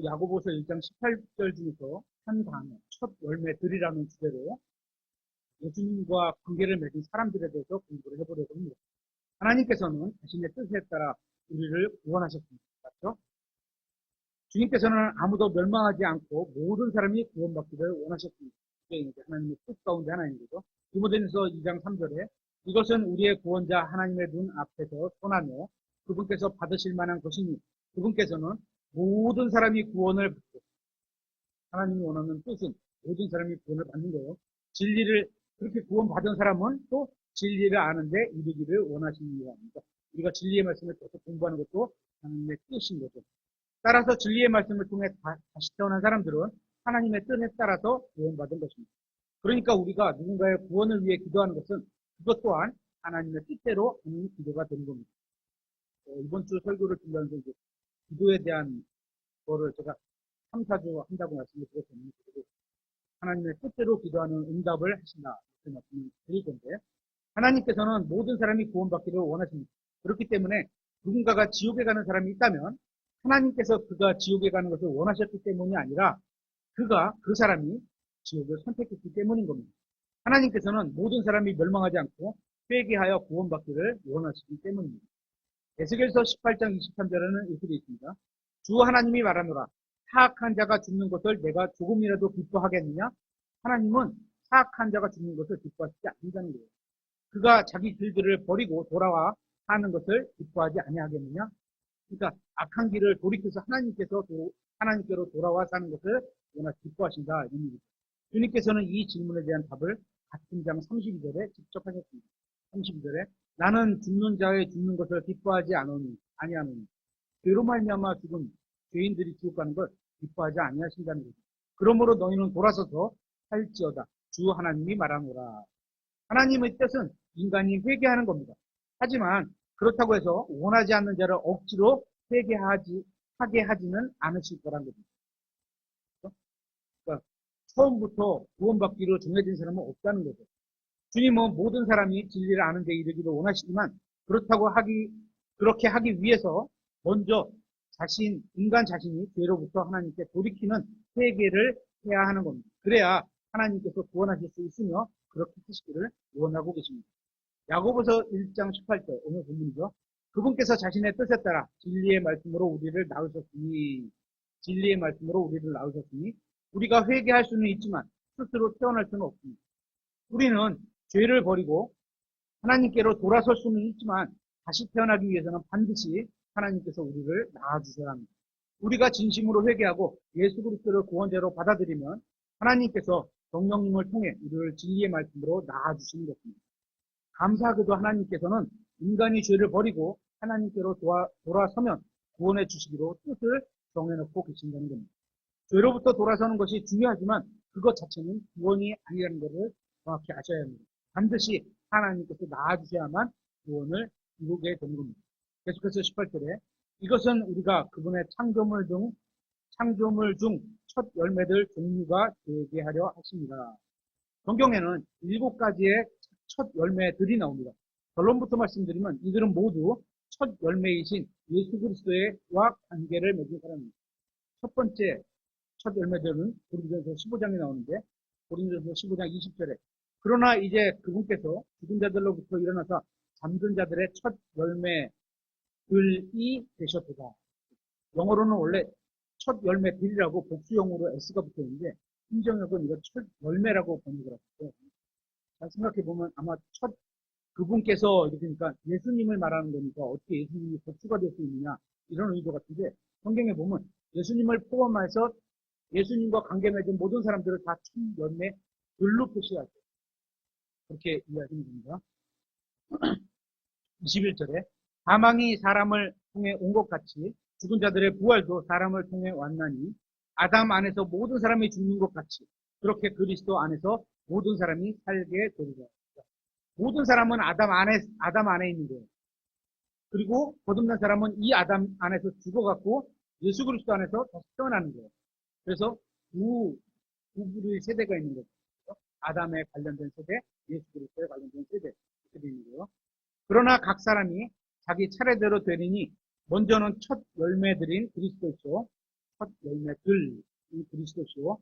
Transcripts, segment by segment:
오늘도 야고보서 1장 18절 중에서 한 단어, 첫 열매들이라는 주제로 예수님과 관계를 맺은 사람들에 대해서 공부를 해보려고 합니다. 하나님께서는 자신의 뜻에 따라 우리를 구원하셨습니다. 맞죠? 주님께서는 아무도 멸망하지 않고 모든 사람이 구원받기를 원하셨습니다. 이게 이제 하나님의 뜻 가운데 하나인 거죠. 디모데전서 2장 3절에 이것은 우리의 구원자 하나님의 눈 앞에서 선하며 그분께서 받으실 만한 것이니 그분께서는 모든 사람이 구원을 받고 하나님이 원하는 뜻은 모든 사람이 구원을 받는 거예요. 진리를 그렇게 구원받은 사람은 또 진리를 아는데 이르기를 원하시는 겁니다. 우리가 진리의 말씀을 계속 공부하는 것도 하나님의 뜻인 거죠. 따라서 진리의 말씀을 통해 다시 태어난 사람들은 하나님의 뜻에 따라서 구원받은 것입니다. 그러니까 우리가 누군가의 구원을 위해 기도하는 것은 그것 또한 하나님의 뜻대로 하는 기도가 되는 겁니다. 이번 주 설교를 준비하면서 이제 기도에 대한 거를 제가 3, 4주 한다고 말씀을 드렸거든요. 하나님의 뜻대로 기도하는 응답을 하신다. 이렇게 말씀을 드릴 건데 하나님께서는 모든 사람이 구원받기를 원하십니다. 그렇기 때문에 누군가가 지옥에 가는 사람이 있다면 하나님께서 그가 지옥에 가는 것을 원하셨기 때문이 아니라 그 사람이 지옥을 선택했기 때문인 겁니다. 하나님께서는 모든 사람이 멸망하지 않고 회개하여 구원받기를 원하시기 때문입니다. 에스겔서 18장 23절에는 이렇게 되어 있습니다. 주 하나님이 말하노라 사악한 자가 죽는 것을 내가 조금이라도 기뻐하겠느냐? 하나님은 사악한 자가 죽는 것을 기뻐하시지 않는다는 거예요. 그가 자기 길들을 버리고 돌아와 사는 것을 기뻐하지 아니하겠느냐? 그러니까 악한 길을 돌이켜서 하나님께로 돌아와 사는 것을 워낙 기뻐하신다 이런 얘기죠. 주님께서는 이 질문에 대한 답을 같은 장 32절에 직접 하셨습니다. 32절에 나는 죽는 자의 죽는 것을 기뻐하지 아니하노니 죄로 말미암아 죽은 죄인들이 지옥 가는 걸 기뻐하지 아니하신다는 거죠. 그러므로 너희는 돌아서서 살지어다. 주 하나님이 말하노라. 하나님의 뜻은 인간이 회개하는 겁니다. 하지만 그렇다고 해서 원하지 않는 자를 억지로 하게 하지는 않으실 거란 겁니다. 그러니까 처음부터 구원받기로 정해진 사람은 없다는 거죠. 주님은 모든 사람이 진리를 아는 데 이르기를 원하시지만 그렇게 하기 위해서 먼저 인간 자신이 죄로부터 하나님께 돌이키는 회개를 해야 하는 겁니다. 그래야 하나님께서 구원하실 수 있으며 그렇게 하시기를 원하고 계십니다. 야고보서 1장 18절 오늘 본문이죠. 그분께서 자신의 뜻에 따라 진리의 말씀으로 우리를 낳으셨으니 우리가 회개할 수는 있지만 스스로 태어날 수는 없습니다. 우리는 죄를 버리고 하나님께로 돌아설 수는 있지만 다시 태어나기 위해서는 반드시 하나님께서 우리를 낳아주셔야 합니다. 우리가 진심으로 회개하고 예수 그리스도를 구원자로 받아들이면 하나님께서 성령님을 통해 우리를 진리의 말씀으로 낳아주시는 것입니다. 감사하게도 하나님께서는 인간이 죄를 버리고 하나님께로 돌아서면 구원해 주시기로 뜻을 정해놓고 계신다는 겁니다. 죄로부터 돌아서는 것이 중요하지만 그것 자체는 구원이 아니라는 것을 정확히 아셔야 합니다. 반드시 하나님께서 낳아주셔야만 구원을 이루게 되는 겁니다. 계속해서 18절에 이것은 우리가 그분의 창조물 중 첫 열매들 종류가 되게 하려 하십니다. 성경에는 7가지의 첫 열매들이 나옵니다. 결론부터 말씀드리면 이들은 모두 첫 열매이신 예수 그리스도와 관계를 맺은 사람입니다. 첫 번째 첫 열매들은 고린도전서 15장에 나오는데 고린도전서 15장 20절에 그러나 이제 그분께서 죽은 자들로부터 일어나서 잠든 자들의 첫 열매들이 되셨도다. 영어로는 원래 첫 열매들이라고 복수형으로 S가 붙어 있는데 신정역은 이거 첫 열매라고 번역을 하셨어요. 잘 생각해보면 아마 그분께서 이렇게 그러니까 예수님을 말하는 거니까 어떻게 예수님이 복수가 될 수 있느냐 이런 의도 같은데 성경에 보면 예수님을 포함해서 예수님과 관계 맺은 모든 사람들을 다 첫 열매들로 표시하죠. 그렇게 이해하시면 됩니다. 21절에 사망이 사람을 통해 온 것 같이 죽은 자들의 부활도 사람을 통해 왔나니 아담 안에서 모든 사람이 죽는 것 같이 그렇게 그리스도 안에서 모든 사람이 살게 되리라. 모든 사람은 아담 안에 있는 거예요. 그리고 거듭난 사람은 이 아담 안에서 죽어갖고 예수 그리스도 안에서 다시 태어나는 거예요. 그래서 두 부류의 세대가 있는 거죠. 아담에 관련된 세대, 예수 그리스도에 관련된 세대 이렇게 되는 거예요. 그러나 각 사람이 자기 차례대로 되리니 먼저는 첫 열매들인 그리스도이죠. 첫 열매들이 그리스도시요.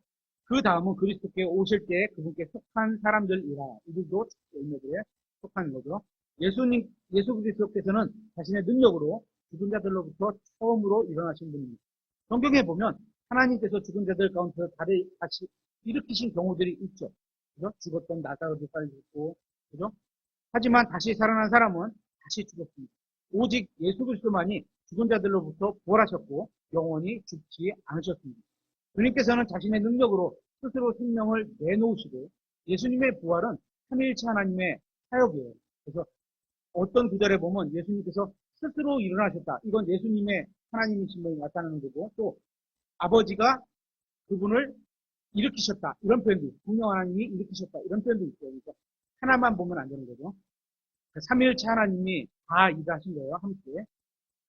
그 다음은 그리스도께 오실 때 그분께 속한 사람들이라. 이들도 첫 열매들에 속하는 거죠. 예수 그리스도께서는 자신의 능력으로 죽은 자들로부터 처음으로 일어나신 분입니다. 성경에 보면 하나님께서 죽은 자들 가운데서 다시 일으키신 경우들이 있죠. 그죠? 죽었던 나사로도 살리고, 그죠? 하지만 다시 살아난 사람은 다시 죽었습니다. 오직 예수 그리스도만이 죽은 자들로부터 부활하셨고 영원히 죽지 않으셨습니다. 주님께서는 자신의 능력으로 스스로 생명을 내놓으시고 예수님의 부활은 삼위일체 하나님의 사역이에요. 그래서 어떤 구절에 보면 예수님께서 스스로 일어나셨다. 이건 예수님의 하나님이신 분이 나타나는 거고 또 아버지가 그분을 일으키셨다. 이런 표현도 있고 분명 하나님이 일으키셨다. 이런 표현도 있어요. 그러니까 하나만 보면 안 되는 거죠. 삼위일체 하나님이 다 일하신 거예요. 함께.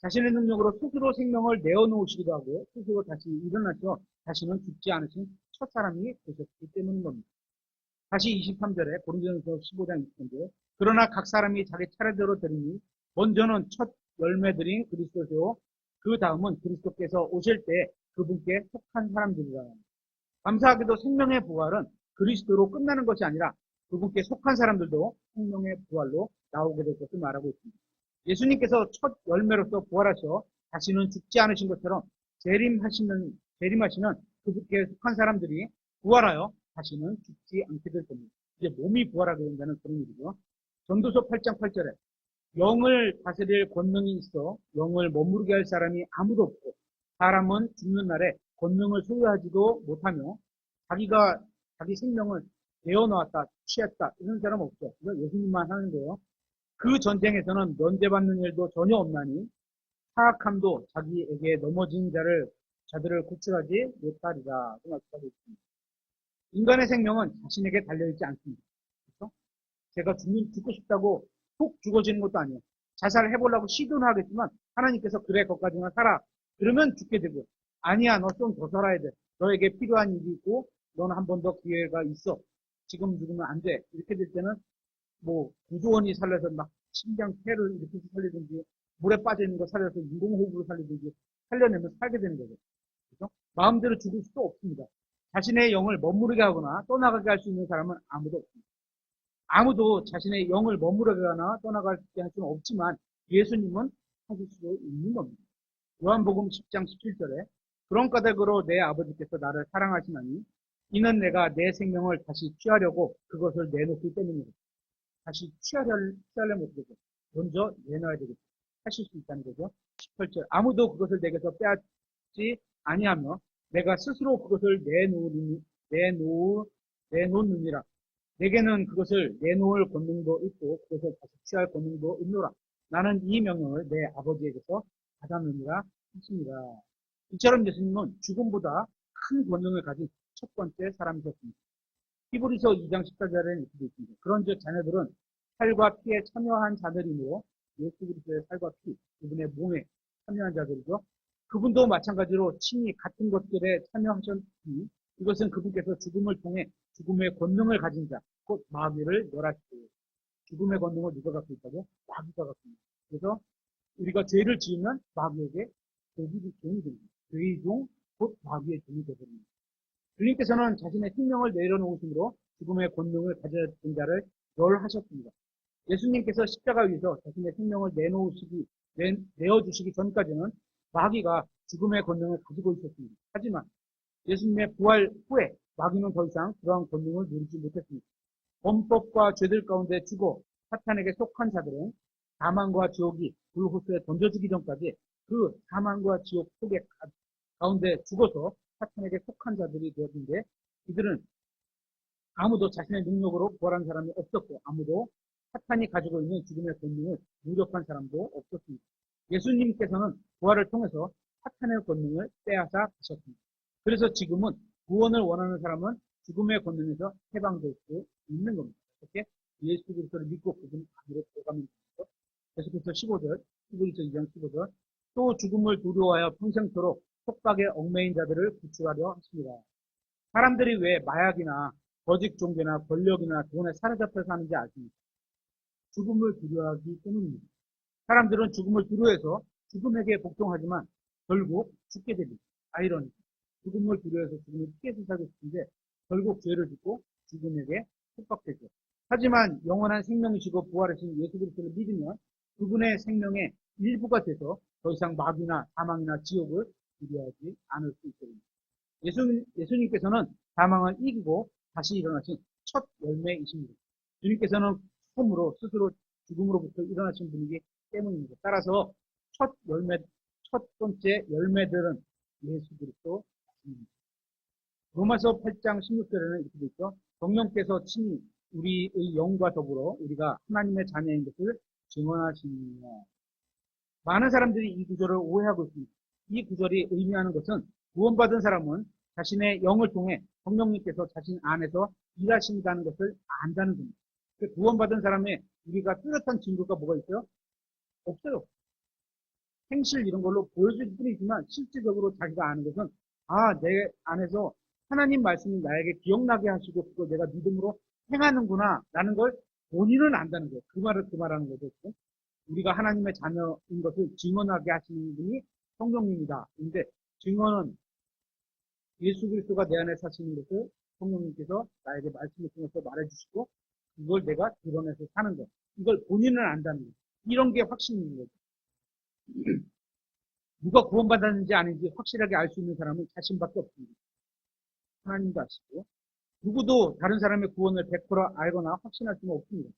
자신의 능력으로 스스로 생명을 내어놓으시기도 하고 스스로 다시 일어나서 다시는 죽지 않으신 첫 사람이 되셨기 때문인 겁니다. 다시 23절에 고린도전서 15장 20절에 그러나 각 사람이 자기 차례대로 드리니 먼저는 첫 열매들인 그리스도요 그 다음은 그리스도께서 오실 때 그분께 속한 사람들이라. 감사하게도 생명의 부활은 그리스도로 끝나는 것이 아니라 그분께 속한 사람들도 생명의 부활로 나오게 될 것을 말하고 있습니다. 예수님께서 첫 열매로서 부활하셔 다시는 죽지 않으신 것처럼 재림하시는 그분께 속한 사람들이 부활하여 다시는 죽지 않게 될 겁니다. 이제 몸이 부활하게 된다는 그런 일이죠. 전도서 8장 8절에 영을 다스릴 권능이 있어 영을 머무르게 할 사람이 아무도 없고 사람은 죽는 날에 권능을 소유하지도 못하며 자기가 자기 생명을 내어놓았다, 취했다 이런 사람 없죠. 이건 예수님만 하는 거예요. 그 전쟁에서는 면제받는 일도 전혀 없나니 사악함도 자기에게 넘어진 자들을 구출하지 못하리라. 그 말씀하고 있습니다. 인간의 생명은 자신에게 달려있지 않습니다. 그렇죠? 제가 죽고 싶다고 푹 죽어지는 것도 아니에요. 자살해보려고 시도는 하겠지만 하나님께서 그래 거기까지만 살아. 그러면 죽게 되고 아니야 너 좀 더 살아야 돼. 너에게 필요한 일이 있고 너는 한 번 더 기회가 있어. 지금 죽으면 안 돼. 이렇게 될 때는 뭐 구조원이 살려서 막 심장 폐를 이렇게 살리든지 물에 빠져 있는 거 살려서 인공호흡으로 살리든지 살려내면 살게 되는 거죠. 그렇죠? 마음대로 죽을 수도 없습니다. 자신의 영을 머무르게 하거나 떠나가게 할 수 있는 사람은 아무도 없습니다. 아무도 자신의 영을 머무르게 하거나 떠나가게 할 수는 없지만 예수님은 하실 수 있는 겁니다. 요한복음 10장 17절에 그런 까닭으로 내 아버지께서 나를 사랑하시나니 이는 내가 내 생명을 다시 취하려고 그것을 내놓기 때문이다. 다시 취하려면 어떻게 되죠? 먼저 내놔야 되겠죠. 하실 수 있다는 거죠. 18절 아무도 그것을 내게서 빼앗지 아니하며 내가 스스로 그것을 내놓느니라. 내게는 그것을 내놓을 권능도 있고 그것을 다시 취할 권능도 있노라. 나는 이 명령을 내 아버지에게서 받았느니라 하십니다. 이처럼 예수님은 죽음보다 큰 권능을 가진 첫 번째 사람이셨습니다. 히브리서 2장 14절에는 이렇게 되어 있습니다. 그런즉 자녀들은 살과 피에 참여한 자들이므로 예수 그리스도의 살과 피, 그분의 몸에 참여한 자들이죠. 그분도 마찬가지로 친히 같은 것들에 참여하셨으니 이것은 그분께서 죽음을 통해 죽음의 권능을 가진 자, 곧 마귀를 멸하시고 죽음의 권능을 누가 갖고 있다고? 마귀가 갖고 있습니다. 그래서 우리가 죄를 지으면 마귀에게 종이 됩니다. 죄의 종, 곧 마귀의 종이 되버립니다. 주님께서는 자신의 생명을 내려놓으심으로 죽음의 권능을 가졌던 자를 멸하셨습니다. 예수님께서 십자가 위에서 자신의 생명을 내어주시기 전까지는 마귀가 죽음의 권능을 가지고 있었습니다. 하지만 예수님의 부활 후에 마귀는 더 이상 그러한 권능을 누리지 못했습니다. 범법과 죄들 가운데 죽어 사탄에게 속한 자들은 사망과 지옥이 불호수에 던져지기 전까지 그 사망과 지옥 속에 가운데 죽어서 사탄에게 속한 자들이 되었는데 이들은 아무도 자신의 능력으로 부활한 사람이 없었고 아무도 사탄이 가지고 있는 죽음의 권능을 무력한 사람도 없었습니다. 예수님께서는 부활을 통해서 사탄의 권능을 빼앗아 가셨습니다. 그래서 지금은 구원을 원하는 사람은 죽음의 권능에서 해방될 수 있는 겁니다. 이렇게 예수 그리스도를 믿고 그분 안으로 들어가면 됩니다. 계속해서 15절, 히브리서 2장 15절 또 죽음을 두려워하여 평생토록 속박에 얽매인 자들을 구출하려 하십니다. 사람들이 왜 마약이나 거짓 종교나 권력이나 돈에 사로잡혀 사는지 아십니까? 죽음을 두려워하기 때문입니다. 사람들은 죽음을 두려워해서 죽음에게 복종하지만 결국 죽게 됩니다. 아이러니. 죽음을 두려워해서 죽음을 피해서 살고 싶은데 결국 죄를 짓고 죽음에게 속박되죠. 하지만 영원한 생명이시고 부활하신 예수 그리스도를 믿으면 그분의 생명의 일부가 돼서 더 이상 마귀나 사망이나 지옥을 두려워하지 않을 수 있습니다. 예수님께서는 사망을 이기고 다시 일어나신 첫 열매이십니다. 주님께서는 처음으로 스스로 죽음으로부터 일어나신 분이기 때문입니다. 따라서 첫 번째 열매들은 예수 그리스도 말씀입니다. 로마서 8장 16절에는 이렇게 되어 있죠. 성령께서 친히 우리의 영과 더불어 우리가 하나님의 자녀인 것을 증언하시니라. 많은 사람들이 이 구절을 오해하고 있습니다. 이 구절이 의미하는 것은 구원받은 사람은 자신의 영을 통해 성령님께서 자신 안에서 일하신다는 것을 안다는 겁니다. 구원받은 사람의 우리가 뚜렷한 증거가 뭐가 있어요? 없어요. 행실 이런 걸로 보여줄 뿐이지만 실질적으로 자기가 아는 것은 내 안에서 하나님 말씀이 나에게 기억나게 하시고 그걸 내가 믿음으로 행하는구나 라는 걸 본인은 안다는 거예요. 그 말하는 거죠. 우리가 하나님의 자녀인 것을 증언하게 하시는 분이 성령님이다. 그런데 증언은 예수 그리스도가 내 안에 사시는 것을 성령님께서 나에게 말씀을 통해서 말해주시고 그걸 내가 드러내서 사는 것. 이걸 본인은 안다는 거예요. 이런 게 확신인 거죠. 누가 구원받았는지 아닌지 확실하게 알 수 있는 사람은 자신밖에 없습니다. 하나님도 아시고 누구도 다른 사람의 구원을 100% 알거나 확신할 수는 없습니다.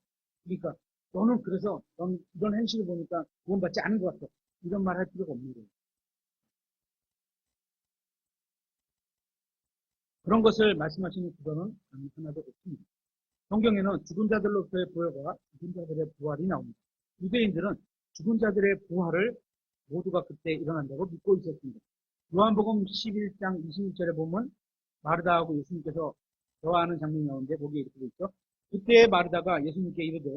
그러니까 너는 그래서 넌 이런 행실을 보니까 구원받지 않은 것 같아. 이런 말 할 필요가 없는 거예요. 그런 것을 말씀하시는 구절은 하나도 없습니다. 성경에는 죽은 자들로서의 부활과 죽은 자들의 부활이 나옵니다. 유대인들은 죽은 자들의 부활을 모두가 그때 일어난다고 믿고 있었습니다. 요한복음 11장 26절에 보면 마르다하고 예수님께서 대화하는 장면이 나오는데 거기에 이렇게 되어 있죠. 그때 마르다가 예수님께 이르되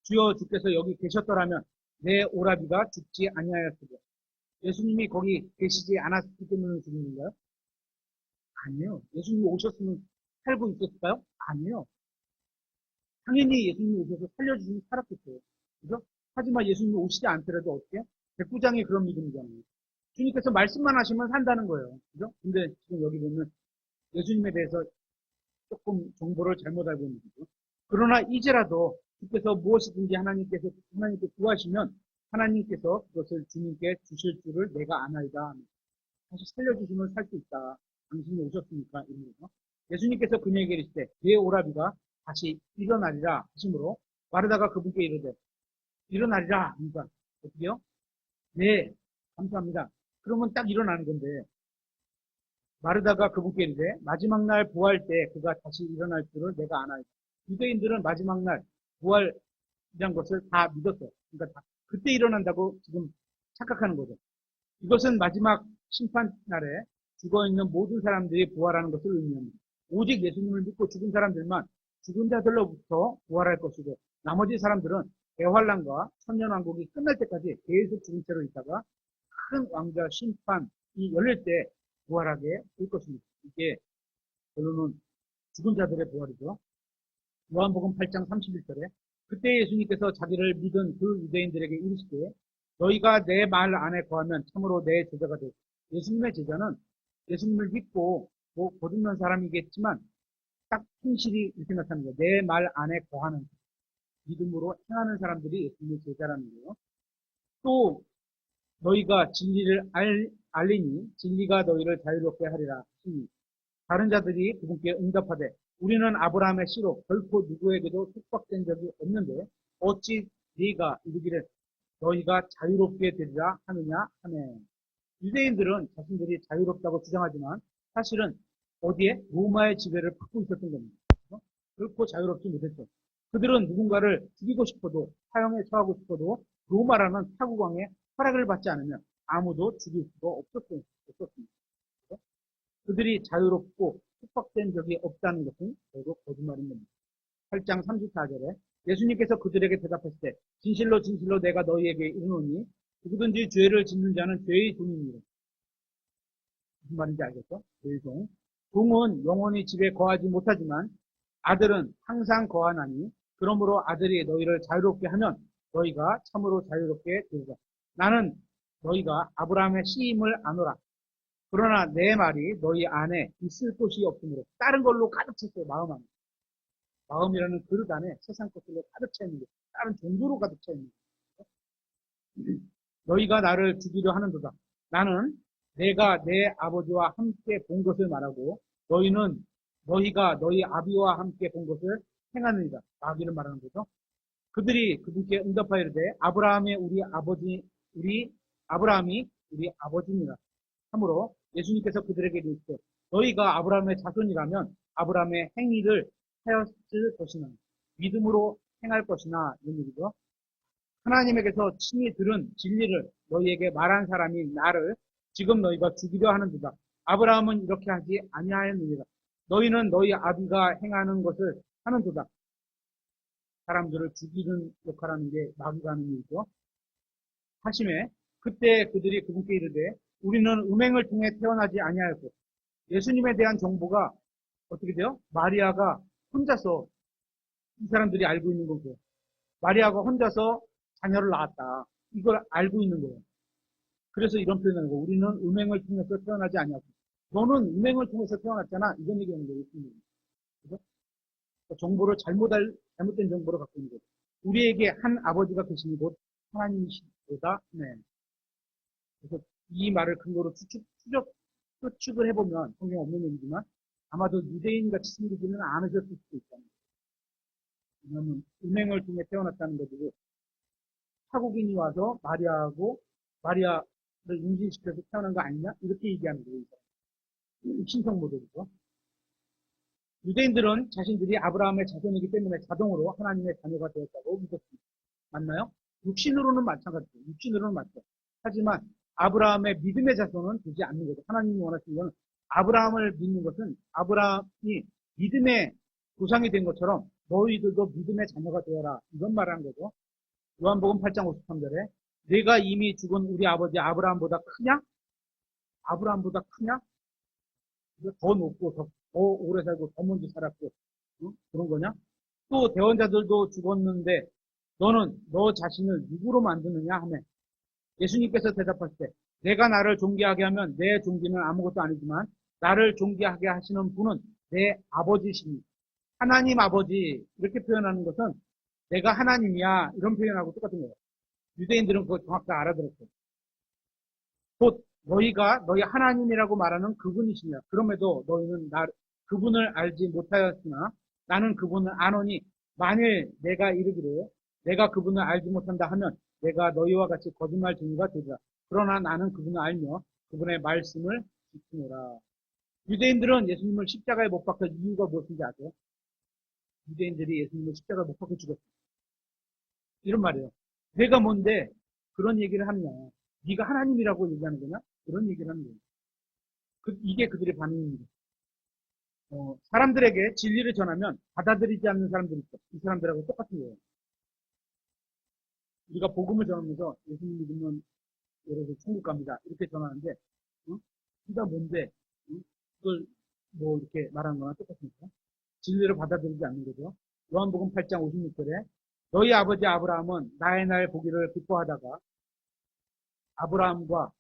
주여 주께서 여기 계셨더라면 내 오라비가 죽지 아니하였으리라. 예수님이 거기 계시지 않았기 때문에 죽은 건가요? 아니에요. 예수님이 오셨으면 살고 있었을까요? 아니에요. 당연히 예수님이 오셔서 살려주시면 살았겠어요. 그죠? 하지만 예수님이 오시지 않더라도 어떻게? 백부장이 그런 믿음이잖아요. 주님께서 말씀만 하시면 산다는 거예요. 그죠? 근데 지금 여기 보면 예수님에 대해서 조금 정보를 잘못 알고 있는 거죠. 그러나 이제라도 주께서 무엇이든지 하나님께 구하시면 하나님께서 그것을 주님께 주실 줄을 내가 아나이다. 다시 살려주시면 살 수 있다. 당신이 오셨으니까 이런 거죠. 예수님께서 그녀에게 이르시되 내 오라비가 다시 일어나리라 하심으로 마르다가 그분께 이르되 일어나리라 그러니까 어떻게요? 네 감사합니다. 그러면 딱 일어나는 건데 마르다가 그분께 이르되 마지막 날 부활 때 그가 다시 일어날 줄을 내가 아나이다. 유대인들은 마지막 날 부활이란 것을 다 믿었어요. 그러니까 그때 일어난다고 지금 착각하는 거죠. 이것은 마지막 심판 날에 죽어있는 모든 사람들이 부활하는 것을 의미합니다. 오직 예수님을 믿고 죽은 사람들만 죽은 자들로부터 부활할 것이고 나머지 사람들은 대환란과 천년왕국이 끝날 때까지 계속 죽은 채로 있다가 큰 왕자 심판이 열릴 때 부활하게 될 것입니다. 이게 결론은 죽은 자들의 부활이죠. 요한복음 8장 31절에 그때 예수님께서 자기를 믿은 그 유대인들에게 이르시되 너희가 내 말 안에 거하면 참으로 내 제자가 되고 예수님의 제자는 예수님을 믿고 거듭난 사람이겠지만 딱 충실히 이렇게 나타나는 거예요. 내 말 안에 거하는 믿음으로 행하는 사람들이 예수님의 제자라는 거예요. 또 너희가 진리를 알리니 진리가 너희를 자유롭게 하리라 하시니 다른 자들이 그분께 응답하되 우리는 아브라함의 씨로 결코 누구에게도 속박된 적이 없는데 어찌 네가 이르기를 너희가 자유롭게 되리라 하느냐 하네. 유대인들은 자신들이 자유롭다고 주장하지만 사실은 어디에? 로마의 지배를 받고 있었던 겁니다. 결코 자유롭지 못했죠. 그들은 누군가를 죽이고 싶어도 사형에 처하고 싶어도 로마라는 타국왕의 허락을 받지 않으면 아무도 죽일 수가 없었습니다. 그들이 자유롭고 속박된 적이 없다는 것은 결국 거짓말인 겁니다. 8장 34절에 예수님께서 그들에게 대답하실 때 진실로 진실로 내가 너희에게 이르노니 누구든지 죄를 짓는 자는 죄의 종입니다. 무슨 말인지 알겠죠? 죄의 종. 종은 영원히 집에 거하지 못하지만 아들은 항상 거하나니 그러므로 아들이 너희를 자유롭게 하면 너희가 참으로 자유롭게 되리라. 나는 너희가 아브라함의 씨임을 아노라. 그러나 내 말이 너희 안에 있을 곳이 없으므로 다른 걸로 가득 찼어요. 마음 안에. 마음이라는 그릇 안에 세상 것들로 가득 차 있는 게 다른 종교로 가득 차 있는 게 너희가 나를 죽이려 하는도다. 나는 내가 내 아버지와 함께 본 것을 말하고 너희는 너희가 너희 아비와 함께 본 것을 행하느니라. 마귀를 말하는 거죠. 그들이 그분께 응답하여 이르되 아브라함이 우리 아버지니라. 참으로 예수님께서 그들에게 이르시되 너희가 아브라함의 자손이라면 아브라함의 행위를 하였을 것이나 믿음으로 행할 것이나 이런 얘기죠. 하나님에게서 친히 들은 진리를 너희에게 말한 사람이 나를 지금 너희가 죽이려 하는도다. 아브라함은 이렇게 하지 아니하였느니라. 너희는 너희 아비가 행하는 것을 하는도다. 사람들을 죽이는 역할하는 게 마귀가 하는 일이죠. 하심에 그때 그들이 그분께 이르되 우리는 음행을 통해 태어나지 아니하였고 예수님에 대한 정보가 어떻게 돼요? 마리아가 혼자서 이 사람들이 알고 있는 거죠. 마리아가 혼자서 자녀를 낳았다. 이걸 알고 있는 거예요. 그래서 이런 표현을 하는 거예요. 우리는 음행을 통해서 태어나지 아니하고 너는 음행을 통해서 태어났잖아. 이런 얘기하는 거예요. 그죠? 정보를 잘못된 정보를 갖고 있는 거죠. 우리에게 한 아버지가 계시니 곧 하나님이시다. 네. 그래서 이 말을 근거로 추측을 해보면 성경 없는 얘기지만 아마도 유대인같이 생기지는 않으셨을 수도 있다는 거예요. 왜냐하면 음행을 통해 태어났다는 거고 타국인이 와서 마리아를 임신시켜서 태어난 거 아니냐? 이렇게 얘기하는 거예요. 신성 모델이죠. 유대인들은 자신들이 아브라함의 자손이기 때문에 자동으로 하나님의 자녀가 되었다고 믿었습니다. 맞나요? 육신으로는 마찬가지죠. 육신으로는 맞죠. 하지만 아브라함의 믿음의 자손은 되지 않는 거죠. 하나님이 원하시는 것은 아브라함을 믿는 것은 아브라함이 믿음의 조상이 된 것처럼 너희들도 믿음의 자녀가 되어라. 이런 말을 한 거죠. 요한복음 8장 53절에 내가 이미 죽은 우리 아버지 아브라함보다 크냐? 아브라함보다 크냐? 더 높고 더 오래 살고 더 먼저 살았고 그런 거냐? 또 대원자들도 죽었는데 너는 너 자신을 누구로 만드느냐 하며 예수님께서 대답하실 때 내가 나를 존귀하게 하면 내 존귀는 아무것도 아니지만 나를 존귀하게 하시는 분은 내 아버지시니 하나님 아버지 이렇게 표현하는 것은 내가 하나님이야 이런 표현하고 똑같은 거예요. 유대인들은 그걸 정확히 알아들었어요. 곧 너희가 너희 하나님이라고 말하는 그분이시냐. 그럼에도 너희는 그분을 알지 못하였으나 나는 그분을 아노니 만일 내가 이르기를 내가 그분을 알지 못한다 하면 내가 너희와 같이 거짓말 증거가 되리라. 그러나 나는 그분을 알며 그분의 말씀을 지키노라. 유대인들은 예수님을 십자가에 못 박혀 이유가 무엇인지 아세요? 유대인들이 예수님을 십자가에 못 박혀 죽었어요. 이런 말이에요. 내가 뭔데 그런 얘기를 하느냐. 네가 하나님이라고 얘기하는 거냐? 그런 얘기를 하는 거예요. 이게 그들의 반응입니다. 사람들에게 진리를 전하면 받아들이지 않는 사람들이 있어. 이 사람들하고 똑같은 거예요. 우리가 복음을 전하면서 예수님 믿으면 예를 들어 천국 갑니다. 이렇게 전하는데 네가 뭔데 그걸 뭐 이렇게 말하는 거나 똑같습니까? 진리를 받아들이지 않는 거죠. 요한복음 8장 56절에 너희 아버지 아브라함은 나의 날 보기를 기뻐하다가 아브라함과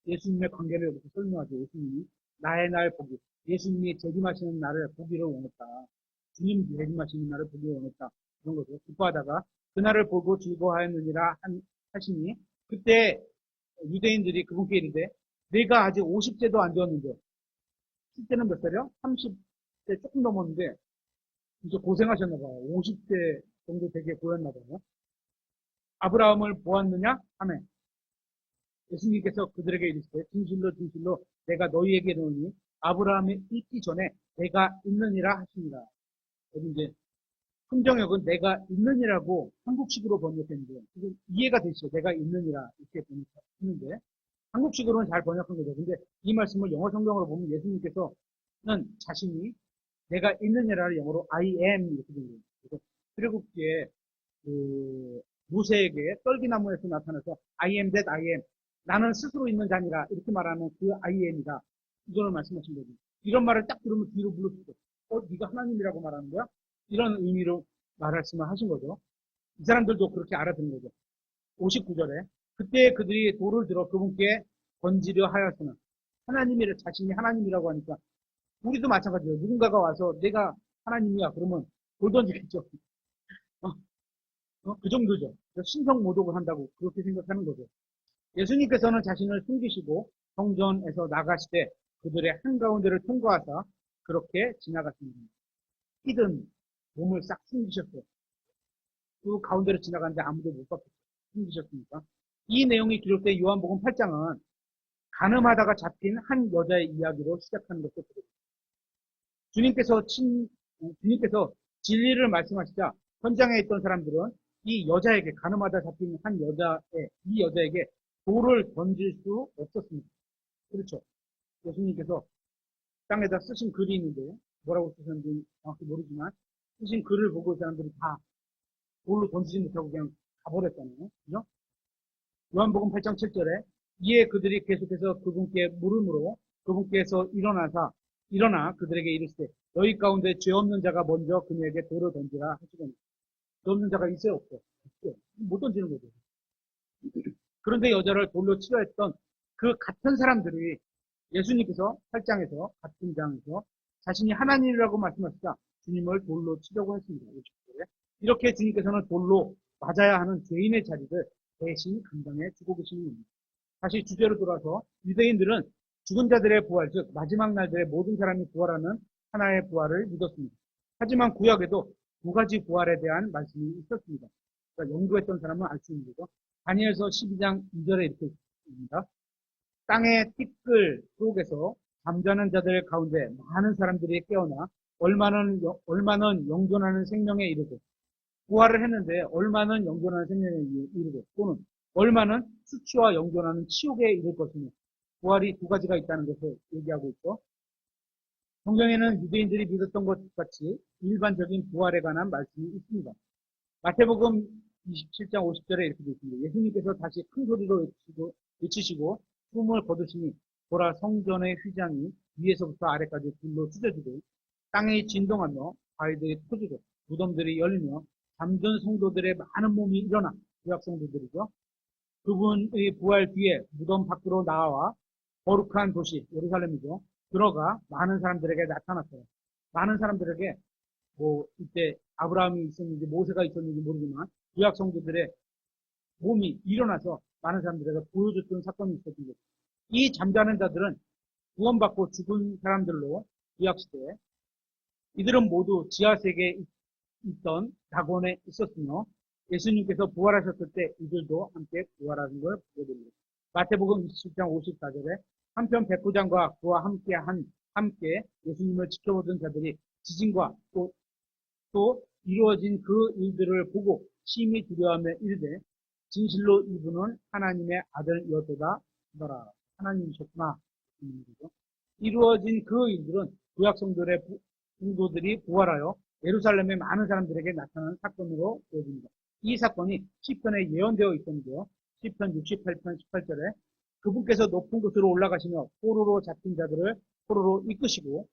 예수님의 관계를 이렇게 설명하죠. 예수님이 나의 날 보기. 예수님이 재림하시는 날을 보기를 원했다. 주님 재림하시는 날을 보기를 원했다. 그런 거죠. 기뻐하다가 그날을 보고 즐거워하였느니라 하시니 그때 유대인들이 그분께 이르되 내가 아직 50세도 안 되었는데 실제는 몇 살이요? 30세 조금 넘었는데 진짜 고생하셨나 봐요. 50세 정도 되게 보였나 봐요. 아브라함을 보았느냐? 하며 예수님께서 그들에게 이르시되 진실로 진실로 내가 너희에게 이르노니 아브라함이 있기 전에 내가 있느니라 하십니다. 여기 이제 흥정역은 내가 있느니라고 한국식으로 번역했는데 이해가 되시죠? 내가 있느니라 이렇게 번역했는데 한국식으로는 잘 번역한 거죠. 근데 이 말씀을 영어 성경으로 보면 예수님께서는 자신이 내가 있느니라를 영어로 I am 이렇게 된 거예요. 그래서 출애굽기에 모세에게 떨기나무에서 나타나서 I am that I am 나는 스스로 있는 자니라 이렇게 말하는 그 I am이다. 이거를 말씀하신 거죠. 이런 말을 딱 들으면 뒤로 물러서죠. 네가 하나님이라고 말하는 거야? 이런 의미로 말씀을 하신 거죠. 이 사람들도 그렇게 알아듣는 거죠. 59절에 그때 그들이 돌을 들어 그분께 던지려 하였으나 하나님이 자신이 하나님이라고 하니까 우리도 마찬가지예요. 누군가가 와서 내가 하나님이야 그러면 돌 던지겠죠. 어, 그 정도죠. 신성 모독을 한다고 그렇게 생각하는 거죠. 예수님께서는 자신을 숨기시고 성전에서 나가실 때 그들의 한가운데를 통과하사 그렇게 지나갔습니다. 히든 몸을 싹 숨기셨어요. 그 가운데로 지나가는데 아무도 못 봤겠죠. 숨기셨으니까. 이 내용이 기록된 요한복음 8장은 간음하다가 잡힌 한 여자의 이야기로 시작하는 것을 보겠습니다. 주님께서 진리를 말씀하시자 현장에 있던 사람들은 이 여자에게 간음하다 잡힌 이 여자에게 돌을 던질 수 없었습니다. 그렇죠. 예수님께서 땅에다 쓰신 글이 있는데 뭐라고 쓰셨는지 정확히 모르지만 쓰신 글을 보고 사람들이 다 돌로 던지지 못하고 그냥 가버렸잖아요. 그죠? 요한복음 8장 7절에 이에 그들이 계속해서 그분께 물음으로 그분께서 일어나 그들에게 이르시되 너희 가운데 죄 없는 자가 먼저 그녀에게 돌을 던지라 하시더니 죄 없는 자가 있어요 없어요? 없어요. 못 던지는 거죠. 그런데 여자를 돌로 치려 했던 그 같은 사람들이 예수님께서 8장에서 같은 장에서 자신이 하나님이라고 말씀하시자 주님을 돌로 치려고 했습니다. 이렇게 주님께서는 돌로 맞아야 하는 죄인의 자리를 대신 감당해 주고 계시는 겁니다. 다시 주제로 돌아서 유대인들은 죽은 자들의 부활, 즉 마지막 날들의 모든 사람이 부활하는 하나의 부활을 믿었습니다. 하지만 구약에도 두 가지 부활에 대한 말씀이 있었습니다. 그러니까 연구했던 사람은 알 수 있는 거죠. 다니엘서 12장 2절에 이렇게 있습니다. 땅의 티끌 속에서 잠자는 자들 가운데 많은 사람들이 깨어나 얼마는 영존하는 생명에 이르고 부활을 했는데 얼마는 영존하는 생명에 이르고 또는 얼마는 수치와 영존하는 치욕에 이를 것이며 부활이 두 가지가 있다는 것을 얘기하고 있죠. 성경에는 유대인들이 믿었던 것 같이 일반적인 부활에 관한 말씀이 있습니다. 마태복음 27장 50절에 이렇게 되어 있습니다. 예수님께서 다시 큰 소리로 외치시고 숨을 거두시니 보라 성전의 휘장이 위에서부터 아래까지 불로 찢어지고 땅이 진동하며 바위들이 터지고 무덤들이 열리며 잠든 성도들의 많은 몸이 일어나 구약 성도들이죠. 그분의 부활 뒤에 무덤 밖으로 나와 거룩한 도시 예루살렘이죠. 들어가 많은 사람들에게 나타났어요. 많은 사람들에게 이때 아브라함이 있었는지 모세가 있었는지 모르지만 구약 성도들의 몸이 일어나서 많은 사람들에게 보여줬던 사건이 있었던 거죠. 이 잠자는 자들은 구원받고 죽은 사람들로 구약 시대에 이들은 모두 지하세계에 있던 낙원에 있었으며 예수님께서 부활하셨을 때 이들도 함께 부활하는 걸 보게 됩니다. 마태복음 27장 54절에 한편 백부장과 그와 함께 예수님을 지켜보던 자들이 지진과 또 이루어진 그 일들을 보고 심히 두려워하며 이르되 진실로 이분은 하나님의 아들이었도다 하더라. 하나님이셨구나. 이루어진 그 일들은 구약 성도들이 부활하여 예루살렘의 많은 사람들에게 나타나는 사건으로 보여집니다. 이 사건이 시편에 예언되어 있었는데요. 시편 68편 18절에 그분께서 높은 곳으로 올라가시며 포로로 잡힌 자들을 포로로 이끄시고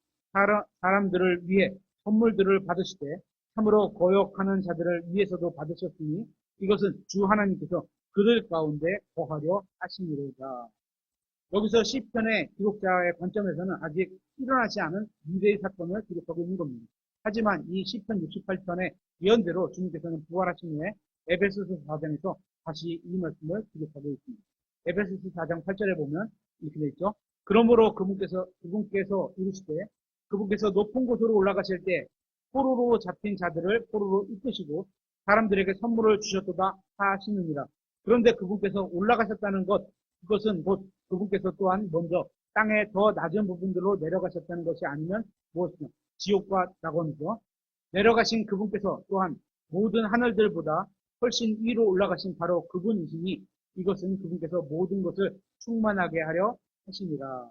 사람들을 위해 선물들을 받으시되 참으로 거역하는 자들을 위해서도 받으셨으니 이것은 주 하나님께서 그들 가운데 거하려 하심이로다. 여기서 시편의 기록자의 관점에서는 아직 일어나지 않은 미래의 사건을 기록하고 있는 겁니다. 하지만 이 시편 68편의 예언대로 주님께서는 부활하신 후에 에베소서 4장에서 다시 이 말씀을 기록하고 있습니다. 에베소서 4장 8절에 보면 이렇게 되어 있죠. 그러므로 그분께서 이르시되 그분께서 높은 곳으로 올라가실 때 포로로 잡힌 자들을 포로로 이끄시고 사람들에게 선물을 주셨도다 하시느니라. 그런데 그분께서 올라가셨다는 그것은 곧 그분께서 또한 먼저 땅의 더 낮은 부분들로 내려가셨다는 것이 아니면 무엇이냐? 지옥과 낙원이죠. 내려가신 그분께서 또한 모든 하늘들보다 훨씬 위로 올라가신 바로 그분이시니 이것은 그분께서 모든 것을 충만하게 하려 하십니다.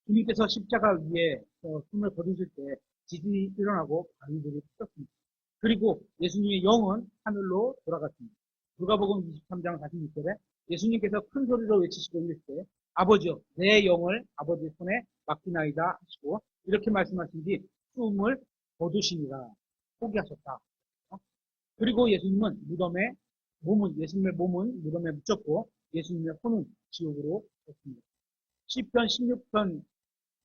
주님께서 십자가 위에 숨을 거두실 때 지진이 일어나고 바위들이 터졌습니다. 그리고 예수님의 영은 하늘로 돌아갔습니다. 누가복음 23장 46절에 예수님께서 큰 소리로 외치시고 이르시되 아버지여 내 영을 아버지 손에 맡기나이다 하시고 이렇게 말씀하신 뒤 숨을 거두시니라 포기하셨다. 그리고 예수님의 몸은 무덤에 묻혔고 예수님의 혼은 지옥으로 갔습니다. 시편 16편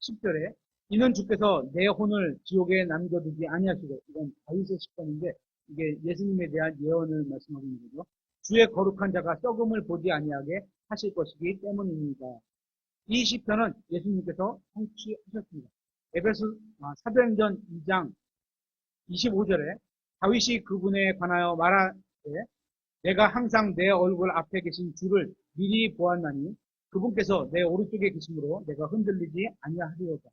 10절에 이는 주께서 내 혼을 지옥에 남겨두지 아니하시고, 이건 다윗의 시편인데 이게 예수님에 대한 예언을 말씀하고 있는 거죠. 주의 거룩한 자가 썩음을 보지 아니하게 하실 것이기 때문입니다. 이 시편은 예수님께서 성취하셨습니다. 에베소 사도행전 2장 25절에 다윗이 그분에 관하여 말하되 내가 항상 내 얼굴 앞에 계신 주를 미리 보았나니 그분께서 내 오른쪽에 계심으로 내가 흔들리지 아니하리로다.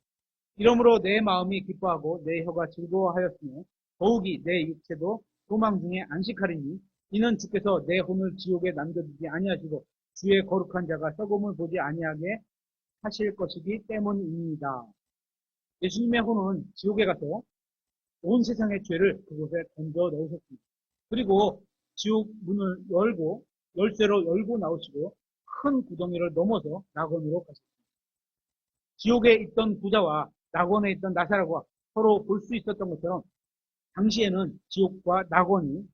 이러므로 내 마음이 기뻐하고 내 혀가 즐거워하였으며 더욱이 내 육체도 소망 중에 안식하리니 이는 주께서 내 혼을 지옥에 남겨두지 아니하시고 주의 거룩한 자가 썩음을 보지 아니하게 하실 것이기 때문입니다. 예수님의 혼은 지옥에 가서 온 세상의 죄를 그곳에 던져 넣으셨습니다. 그리고 지옥 문을 열고 열쇠로 열고 나오시고 큰 구덩이를 넘어서 낙원으로 가셨습니다. 지옥에 있던 부자와 낙원에 있던 나사로가 서로 볼 수 있었던 것처럼 당시에는 지옥과 낙원이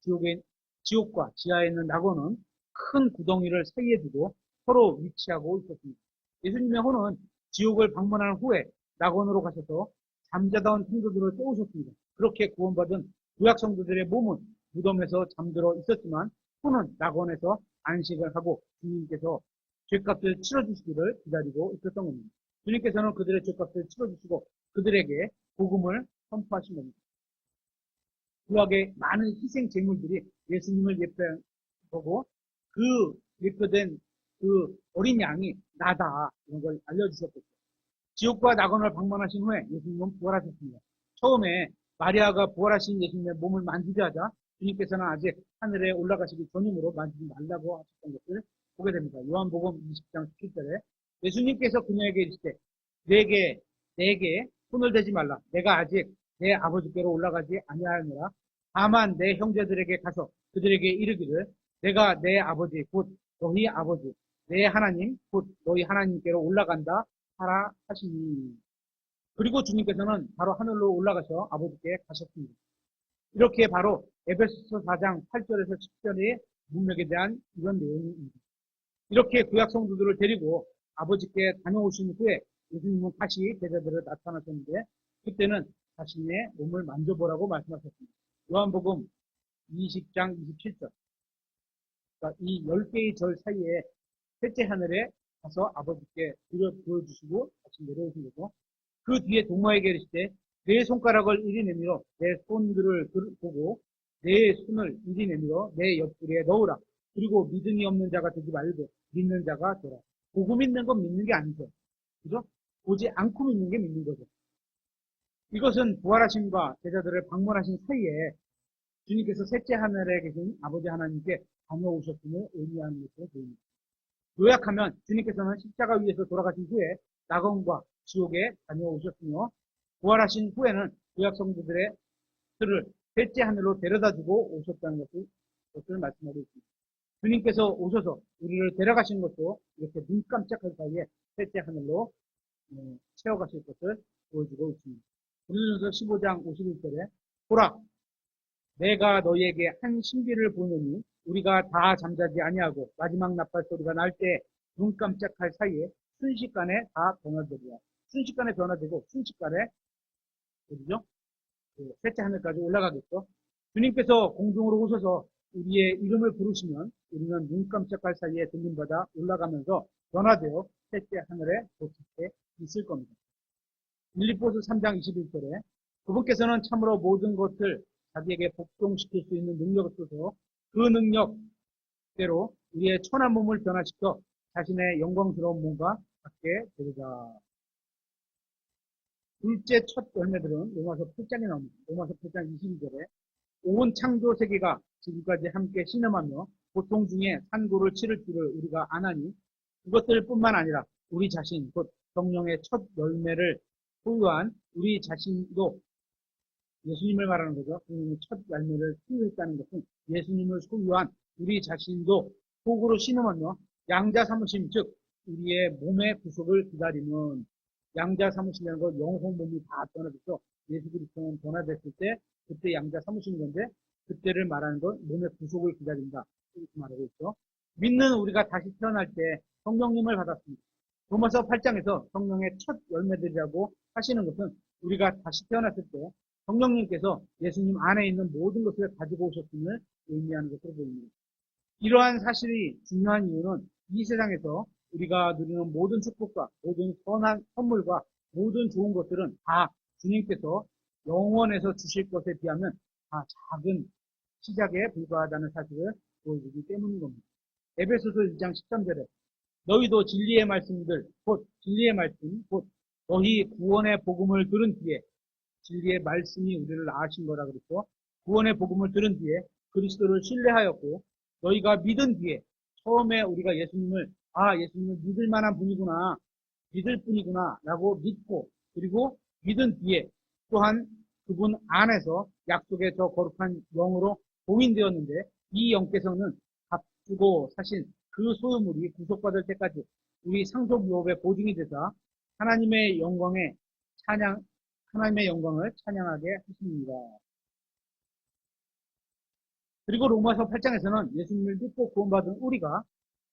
지옥과 지하에 있는 낙원은 큰 구덩이를 사이에 두고 서로 위치하고 있었습니다. 예수님의 혼은 지옥을 방문한 후에 낙원으로 가셔서 잠자던 성도들을 깨우셨습니다. 그렇게 구원받은 구약 성도들의 몸은 무덤에서 잠들어 있었지만 혼은 낙원에서 안식을 하고 주님께서 죄값을 치러주시기를 기다리고 있었던 겁니다. 주님께서는 그들의 죄값을 치러주시고 그들에게 복음을 선포하신 겁니다. 구약의 많은 희생 제물들이 예수님을 예표하고 그 예표된 그 어린 양이 나다 이런 걸 알려주셨겠죠. 지옥과 낙원을 방문하신 후에 예수님은 부활하셨습니다. 처음에 마리아가 부활하신 예수님의 몸을 만지자 하자 주님께서는 아직 하늘에 올라가시기 전이므로 만지지 말라고 하셨던 것을 보게 됩니다. 요한복음 20장 17절에 예수님께서 그녀에게 이르시되 내게 손을 대지 말라. 내가 아직 내 아버지께로 올라가지 아니하였노라. 다만 내 형제들에게 가서 그들에게 이르기를 내가 내 아버지 곧 너희 아버지 내 하나님 곧 너희 하나님께로 올라간다 하라 하시니. 그리고 주님께서는 바로 하늘로 올라가셔 아버지께 가셨습니다. 이렇게 바로 에베소서 4장 8절에서 10절의 문맥에 대한 이런 내용입니다. 이렇게 구약 성도들을 데리고 아버지께 다녀오신 후에 예수님은 다시 제자들을 나타나셨는데 그때는 자신의 몸을 만져보라고 말씀하셨습니다. 요한복음 20장 27절. 그러니까 이 10개의 절 사이에 셋째 하늘에 가서 아버지께 보여주시고 다시 내려오신 거죠. 그 뒤에 동마에게 이르시되 내 손가락을 이리 내밀어 내 손들을 보고 내 손을 이리 내밀어 내 옆구리에 넣으라. 그리고 믿음이 없는 자가 되지 말고 믿는 자가 되라. 보고 믿는 건 믿는 게 아니죠. 그죠? 보지 않고 믿는 게 믿는 거죠. 이것은 부활하심과 제자들을 방문하신 사이에 주님께서 셋째 하늘에 계신 아버지 하나님께 다녀오셨음을 의미하는 것으로 보입니다. 요약하면 주님께서는 십자가 위에서 돌아가신 후에 낙원과 지옥에 다녀오셨으며 부활하신 후에는 구약 성도들을 셋째 하늘로 데려다주고 오셨다는 것을 말씀하고 있습니다. 주님께서 오셔서 우리를 데려가신 것도 이렇게 눈 깜짝할 사이에 셋째 하늘로 채워가실 것을 보여주고 있습니다. 고린도전서 15장 51절에 보라 내가 너희에게 한 신비를 보느니 우리가 다 잠자지 아니하고 마지막 나팔 소리가 날 때 눈 깜짝할 사이에 순식간에 다 변화되리라. 순식간에 변화되고 순식간에 어디죠? 셋째 하늘까지 올라가겠죠. 주님께서 공중으로 오셔서 우리의 이름을 부르시면 우리는 눈 깜짝할 사이에 들림받아 올라가면서 변화되어 셋째 하늘에 도착해 있을 겁니다. 빌립보서 3장 21절에 그분께서는 참으로 모든 것을 자기에게 복종시킬 수 있는 능력을 주셔서 그 능력대로 우리의 천한 몸을 변화시켜 자신의 영광스러운 몸과 같게 되리라. 둘째 첫 열매들은 로마서 8장에 나옵니다. 로마서 8장 22절에 온 창조 세계가 지금까지 함께 신음하며 고통 중에 산고를 치를 줄을 우리가 아나니 그것들 뿐만 아니라 우리 자신 곧 성령의 첫 열매를 소유한 우리 자신도 예수님을 말하는 거죠. 성령의 첫 열매를 소유했다는 것은 예수님을 소유한 우리 자신도 속으로 신음하며 양자 삼으심 즉 우리의 몸의 구속을 기다리는 양자 삼으시라는 건 영혼 몸이 다 변화돼서 예수 그리스도는 변화됐을 때 그때 양자 삼으시는 건데 그때를 말하는 건 몸의 구속을 기다린다 이렇게 말하고 있죠. 믿는 우리가 다시 태어날 때 성령님을 받았습니다. 로마서 8장에서 성령의 첫 열매들이라고 하시는 것은 우리가 다시 태어났을 때 성령님께서 예수님 안에 있는 모든 것을 가지고 오셨음을 의미하는 것으로 보입니다. 이러한 사실이 중요한 이유는 이 세상에서 우리가 누리는 모든 축복과 모든 선한 선물과 모든 좋은 것들은 다 주님께서 영원에서 주실 것에 비하면 다 작은 시작에 불과하다는 사실을 보여주기 때문인 겁니다. 에베소서 1장 13절에 너희도 진리의 말씀들, 곧 진리의 말씀, 곧 너희 구원의 복음을 들은 뒤에 진리의 말씀이 우리를 낳으신 거라 그랬고 구원의 복음을 들은 뒤에 그리스도를 신뢰하였고 너희가 믿은 뒤에 처음에 우리가 예수님을 믿을 만한 분이구나 믿을 뿐이구나 라고 믿고 그리고 믿은 뒤에 또한 그분 안에서 약속의 저 거룩한 영으로 봉인되었는데 이 영께서는 값주고 사신 그 소유물이 구속받을 때까지 우리 상속 유업의 보증이 되사 하나님의 영광을 찬양하게 하십니다. 그리고 로마서 8장에서는 예수님을 믿고 구원받은 우리가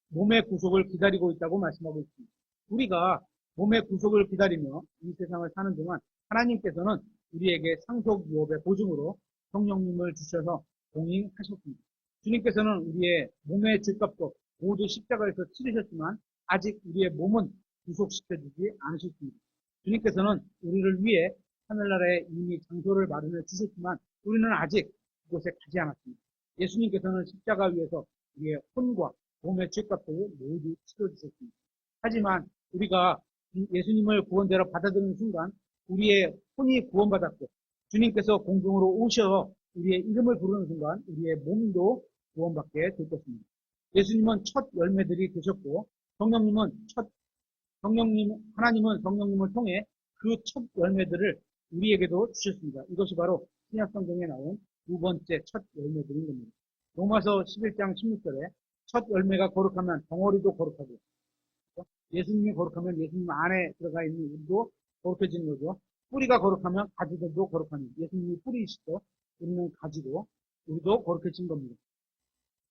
몸의 구속을 기다리고 있다고 말씀하고 있습니다. 우리가 몸의 구속을 기다리며 이 세상을 사는 동안 하나님께서는 우리에게 상속 유업의 보증으로 성령님을 주셔서 봉인하셨습니다. 주님께서는 우리의 몸의 죄값도 모두 십자가에서 치르셨지만 아직 우리의 몸은 구속시켜주지 않으셨습니다. 주님께서는 우리를 위해 하늘나라에 이미 장소를 마련해 주셨지만 우리는 아직 그곳에 가지 않았습니다. 예수님께서는 십자가 위에서 우리의 혼과 몸의 죄값을 모두 치러주셨습니다. 하지만 우리가 예수님을 구원자로 받아들이는 순간 우리의 혼이 구원받았고 주님께서 공중으로 오셔 우리의 이름을 부르는 순간 우리의 몸도 구원받게 될 것입니다. 예수님은 첫 열매들이 되셨고 하나님은 성령님을 통해 그 첫 열매들을 우리에게도 주셨습니다. 이것이 바로 신약성경에 나온 두 번째 첫 열매들인 겁니다. 로마서 11장 16절에 첫 열매가 거룩하면 덩어리도 거룩하고 예수님이 거룩하면 예수님 안에 들어가 있는 우리도 거룩해지는 거죠. 뿌리가 거룩하면 가지들도 거룩하니 예수님이 뿌리이시죠. 우리는 가지고 우리도 거룩해진 겁니다.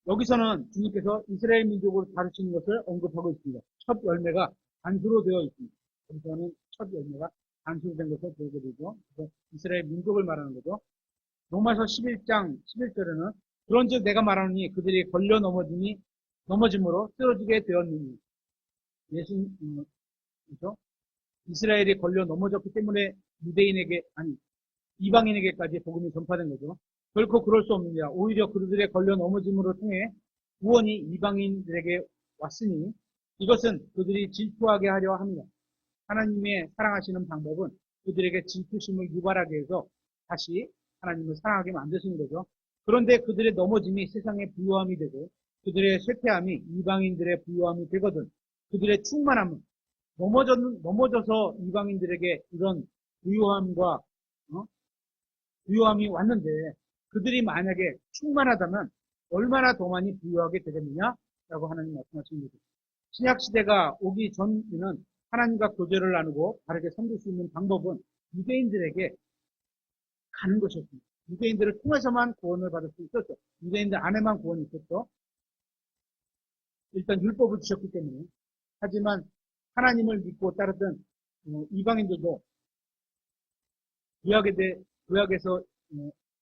여기서는 주님께서 이스라엘 민족으로 다루시는 것을 언급하고 있습니다. 첫 열매가 단수로 되어 있습니다. 여기서는 첫 열매가 단수로 된 것을 보게 되죠. 그래서 이스라엘 민족을 말하는 거죠. 로마서 11장 11절에는 그런즉 내가 말하노니 그들이 걸려 넘어짐으로 쓰러지게 되었느니 그렇죠? 이스라엘이 걸려 넘어졌기 때문에 이방인에게까지 복음이 전파된 거죠. 결코 그럴 수 없느니라. 오히려 그들의 걸려 넘어짐으로 통해 구원이 이방인들에게 왔으니 이것은 그들이 질투하게 하려 합니다. 하나님의 사랑하시는 방법은 그들에게 질투심을 유발하게 해서 다시 하나님을 사랑하게 만드시는 거죠. 그런데 그들의 넘어짐이 세상의 부요함이 되고 그들의 쇠퇴함이 이방인들의 부요함이 되거든 그들의 충만함은 넘어져서 이방인들에게 이런 부요함과 부요함이 왔는데 그들이 만약에 충만하다면 얼마나 더 많이 부요하게 되겠느냐라고 하나님 말씀하신 거죠. 신약시대가 오기 전에는 하나님과 교제를 나누고 바르게 섬길 수 있는 방법은 유대인들에게 가는 것이었습니다. 유대인들을 통해서만 구원을 받을 수 있었죠. 유대인들 안에만 구원이 있었죠. 일단 율법을 주셨기 때문에. 하지만 하나님을 믿고 따르던 이방인들도 구약에서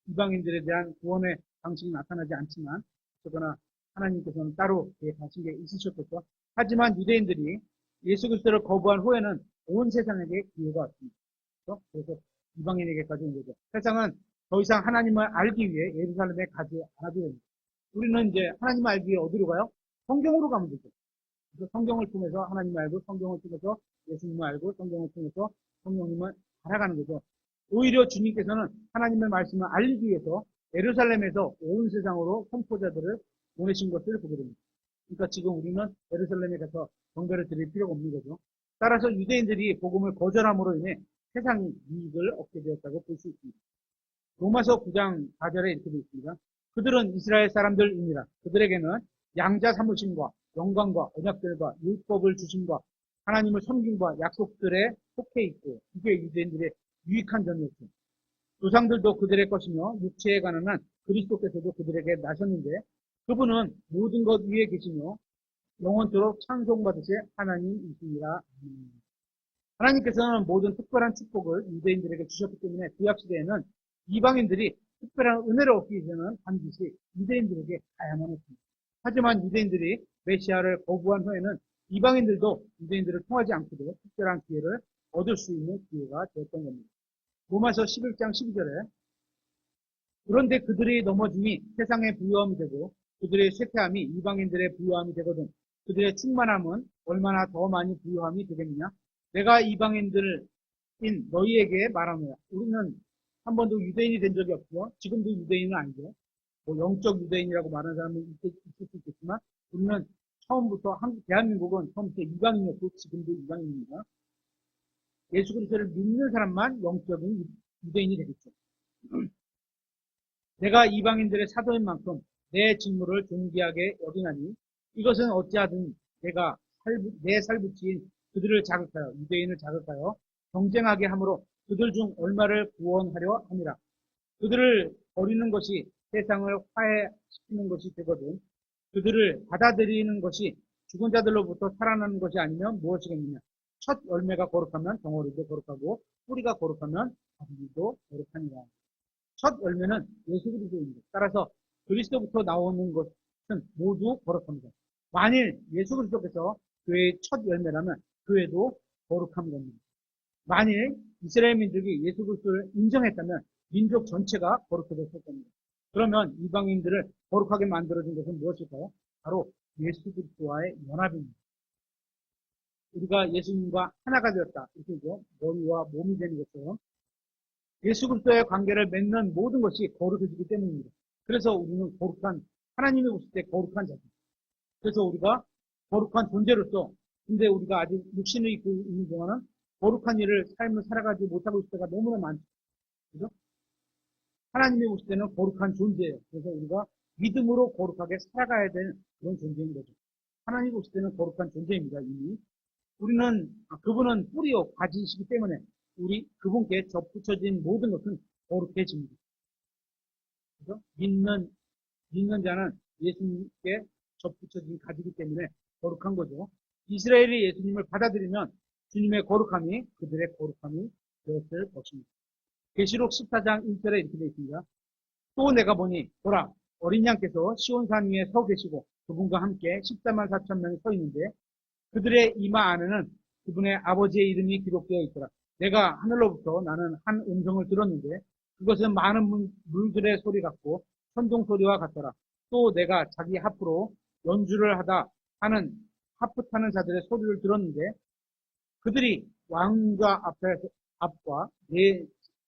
이방인들에 대한 구원의 방식이 나타나지 않지만 그러나 하나님께서는 따로 계획하신 게 있으셨겠죠. 하지만 유대인들이 예수 그리스도를 거부한 후에는 온 세상에게 기회가 왔습니다. 그래서 이방인에게까지 온 거죠. 세상은 더 이상 하나님을 알기 위해 예루살렘에 가지 않아도 됩니다. 우리는 이제 하나님을 알기 위해 어디로 가요? 성경으로 가면 되죠. 그래서 성경을 통해서 하나님을 알고 성경을 통해서 예수님을 알고 성경을 통해서 성령님을 알아가는 거죠. 오히려 주님께서는 하나님의 말씀을 알리기 위해서 예루살렘에서 온 세상으로 선포자들을 보내신 것을 보게 됩니다. 그러니까 지금 우리는 예루살렘에 가서 경배를 드릴 필요가 없는 거죠. 따라서 유대인들이 복음을 거절함으로 인해 세상이 이익을 얻게 되었다고 볼 수 있습니다. 로마서 9장 4절에 이렇게 되어 있습니다. 그들은 이스라엘 사람들입니다. 그들에게는 양자 삼으심과 영광과 언약들과 율법을 주심과 하나님을 섬김과 약속들에 속해 있고 이게 유대인들의 유익한 점이었죠. 조상들도 그들의 것이며 육체에 관한 그리스도께서도 그들에게 나셨는데 그분은 모든 것 위에 계시며 영원토록 찬송받으실 하나님이시니라. 하나님께서는 모든 특별한 축복을 유대인들에게 주셨기 때문에 구약시대에는 이방인들이 특별한 은혜를 얻기 위해서는 반드시 유대인들에게 가야만 했습니다. 하지만 유대인들이 메시아를 거부한 후에는 이방인들도 유대인들을 통하지 않고도 특별한 기회를 얻을 수 있는 기회가 되었던 겁니다. 로마서 11장 12절에 그런데 그들이 넘어짐이 세상의 부유함이 되고 그들의 쇠퇴함이 이방인들의 부유함이 되거든 그들의 충만함은 얼마나 더 많이 부유함이 되겠느냐. 내가 이방인들인 너희에게 말하노라. 우리는 한 번도 유대인이 된 적이 없고요. 지금도 유대인은 아니죠. 뭐 영적 유대인이라고 말하는 사람은 있을 수 있겠지만 우리는 처음부터 대한민국은 처음부터 이방인이었고 지금도 이방인입니다. 예수 그리스도를 믿는 사람만 영적인 유대인이 되겠죠. 내가 이방인들의 사도인 만큼 내 직무를 존귀하게 여기나니 이것은 어찌하든 내가 내 살붙인 그들을 자극하여 유대인을 자극하여 경쟁하게 함으로 그들 중 얼마를 구원하려 함이라. 그들을 버리는 것이 세상을 화해시키는 것이 되거든 그들을 받아들이는 것이 죽은 자들로부터 살아나는 것이 아니면 무엇이겠느냐. 첫 열매가 거룩하면 덩어리도 거룩하고 뿌리가 거룩하면 가지도 거룩하니라. 첫 열매는 예수 그리스도입니다. 따라서 그리스도부터 나오는 것은 모두 거룩합니다. 만일 예수 그리스도께서 교회의 첫 열매라면 교회도 거룩한 겁니다. 만일 이스라엘 민족이 예수 그리스도를 인정했다면 민족 전체가 거룩해졌을 겁니다. 그러면 이방인들을 거룩하게 만들어준 것은 무엇일까요? 바로 예수 그리스도와의 연합입니다. 우리가 예수님과 하나가 되었다. 이렇게죠. 머리와 몸이 되는 것처럼 예수 그리스도의 관계를 맺는 모든 것이 거룩해지기 때문입니다. 그래서 우리는 거룩한 하나님이 보실 때 거룩한 자입니다. 그래서 우리가 거룩한 존재로서 근데 우리가 아직 육신을 입고 있는 동안은 거룩한 일을 삶을 살아가지 못하고 있을 때가 너무나 많죠. 그죠? 하나님이 보실 때는 거룩한 존재예요. 그래서 우리가 믿음으로 거룩하게 살아가야 되는 그런 존재인 거죠. 하나님 보실 때는 거룩한 존재입니다. 이미 우리는 그분은 뿌리요 가지이시기 때문에 우리 그분께 접붙여진 모든 것은 거룩해집니다. 그래서 믿는 자는 예수님께 접붙여진 가지기 때문에 거룩한 거죠. 이스라엘이 예수님을 받아들이면 주님의 거룩함이 그들의 거룩함이 되었을 것입니다. 계시록 14장 1절에 이렇게 되어 있습니다. 또 내가 보니 보라 어린 양께서 시온산 위에 서 계시고 그분과 함께 14만 4천 명이 서 있는데 그들의 이마 안에는 그분의 아버지의 이름이 기록되어 있더라. 내가 하늘로부터 나는 한 음성을 들었는데 그것은 많은 물들의 소리 같고 천둥 소리와 같더라. 또 내가 자기 하프로 연주를 하다 하는 하프 타는 자들의 소리를 들었는데 그들이 왕과 앞과 네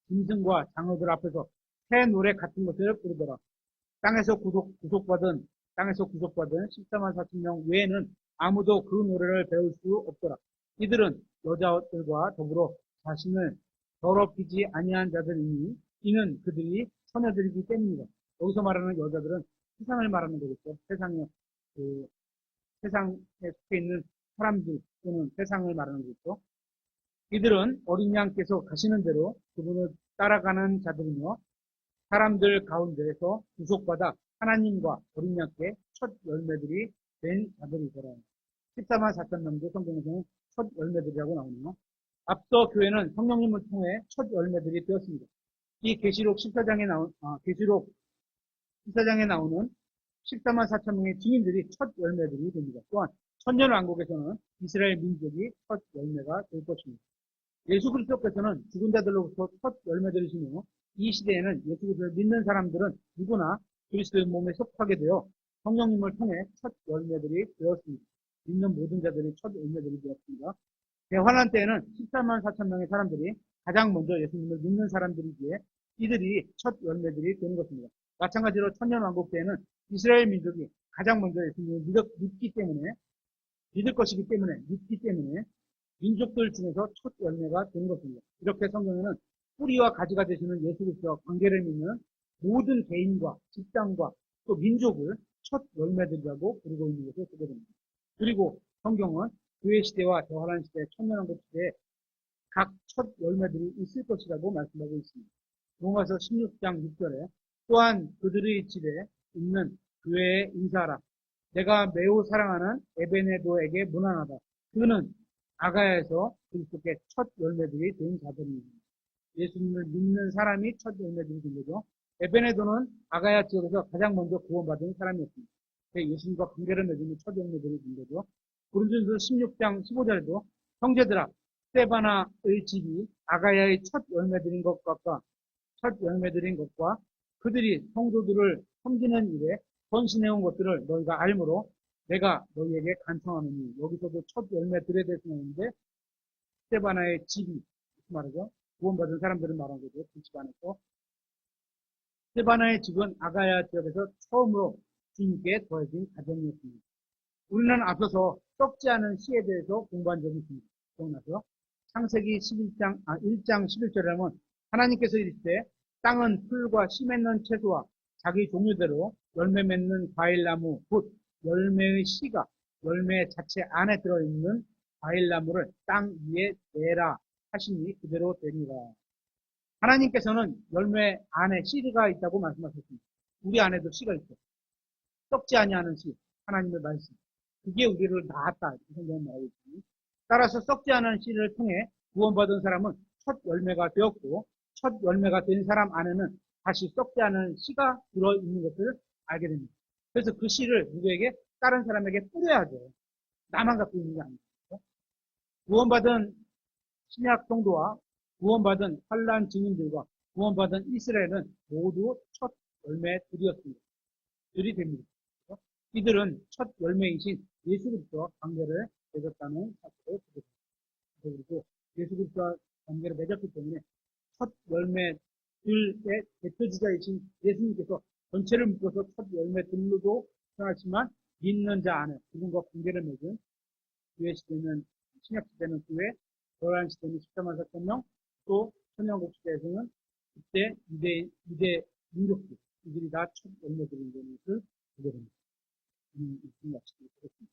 짐승과 장어들 앞에서 새 노래 같은 것을 부르더라. 땅에서 구속받은 14만 4천 명 외에는 아무도 그 노래를 배울 수 없더라. 이들은 여자들과 더불어 자신을 더럽히지 아니한 자들이니 이는 그들이 처녀들이기 때문이다. 여기서 말하는 여자들은 세상을 말하는 거겠죠. 세상에 속해 있는 사람들 또는 세상을 말하는 거겠죠. 이들은 어린 양께서 가시는 대로 그분을 따라가는 자들이며 사람들 가운데에서 구속받아 하나님과 어린 양께 첫 열매들이 된 자들이더라. 14만 4천 명도 성경에서는 첫 열매들이라고 나오네요. 앞서 교회는 성령님을 통해 첫 열매들이 되었습니다. 이 계시록 14장에 나오는 14만 4천 명의 증인들이 첫 열매들이 됩니다. 또한 천년왕국에서는 이스라엘 민족이 첫 열매가 될 것입니다. 예수 그리스도께서는 죽은 자들로부터 첫 열매들이시며 이 시대에는 예수 그리스도를 믿는 사람들은 누구나 그리스도의 몸에 속하게 되어 성령님을 통해 첫 열매들이 되었습니다. 믿는 모든 자들이 첫 열매들이 되었습니다. 대환란 때에는 14만 4천 명의 사람들이 가장 먼저 예수님을 믿는 사람들이기에 이들이 첫 열매들이 되는 것입니다. 마찬가지로 천년왕국 때에는 이스라엘 민족이 가장 먼저 예수님을 믿을 것이기 때문에 믿기 때문에 민족들 중에서 첫 열매가 되는 것입니다. 이렇게 성경에는 뿌리와 가지가 되시는 예수 그리스도와 관계를 맺는 모든 개인과 집단과 또 민족을 첫 열매들이라고 부르고 있는 것을 보게 됩니다. 그리고 성경은 교회 시대와 대환란 시대, 천년왕국 시대에 각 첫 열매들이 있을 것이라고 말씀하고 있습니다. 로마서 16장 6절에 또한 그들의 집에 있는 교회에 인사하라. 내가 매우 사랑하는 에베네도에게 문안하다. 그는 아가야에서 그리스도께 첫 열매들이 된 자들입니다. 예수님을 믿는 사람이 첫 열매들이 된 거죠. 에베네도는 아가야 지역에서 가장 먼저 구원받은 사람이었습니다. 예수님과 관계를 맺으면 첫 열매들이 된 거죠. 고린도전서 16장 15절에도 형제들아 스테바나의 집이 아가야의 첫 열매들인 것과 그들이 성도들을 섬기는 일에 헌신해온 것들을 너희가 알므로 내가 너희에게 간청하노니. 여기서도 첫 열매들에 대해서 나오는데 스테바나의 집이 무슨 말이죠? 구원받은 사람들을 말한 거죠. 그 집 안에서. 스테바나의 집은 아가야 지역에서 처음으로 주님께 더해진 가정이었습니다. 우리는 앞서서 썩지 않은 씨에 대해서 공부한 적이 있습니다. 기억나죠? 창세기 1장 11절에 하면 하나님께서 이르시되 땅은 풀과 씨 맺는 채소와 자기 종류대로 열매 맺는 과일나무 곧 열매의 씨가 열매 자체 안에 들어있는 과일나무를 땅 위에 내라 하시니 그대로 됩니다. 하나님께서는 열매 안에 씨가 있다고 말씀하셨습니다. 우리 안에도 씨가 있어요. 썩지 아니하는 씨, 하나님의 말씀. 그게 우리를 낳았다. 이렇게 성경은 말하고 있습니다. 따라서 썩지 않은 씨를 통해 구원받은 사람은 첫 열매가 되었고 첫 열매가 된 사람 안에는 다시 썩지 않은 씨가 들어있는 것을 알게 됩니다. 그래서 그 씨를 누구에게? 다른 사람에게 뿌려야죠. 나만 갖고 있는 게 아니죠. 구원받은 신약 성도와 구원받은 환란 증인들과 구원받은 이스라엘은 모두 첫 열매들이었습니다. 들이 됩니다. 이들은 첫 열매이신 예수 그리스도와 관계를 맺었다는 사실을 보게 됩니다. 그리고 예수 그리스도와 관계를 맺었기 때문에 첫 열매들의 대표주자이신 예수님께서 전체를 묶어서 첫 열매들로도 표현하지만 믿는 자 안에 그분과 관계를 맺은 교회 시대는 신약 시대는 교회, 교란 시대는 십자만 사천명, 또 천년국 시대에서는 그때 유대 민족들 이들이 다 첫 열매들인 것을 보게 됩니다. 말씀드리겠습니다.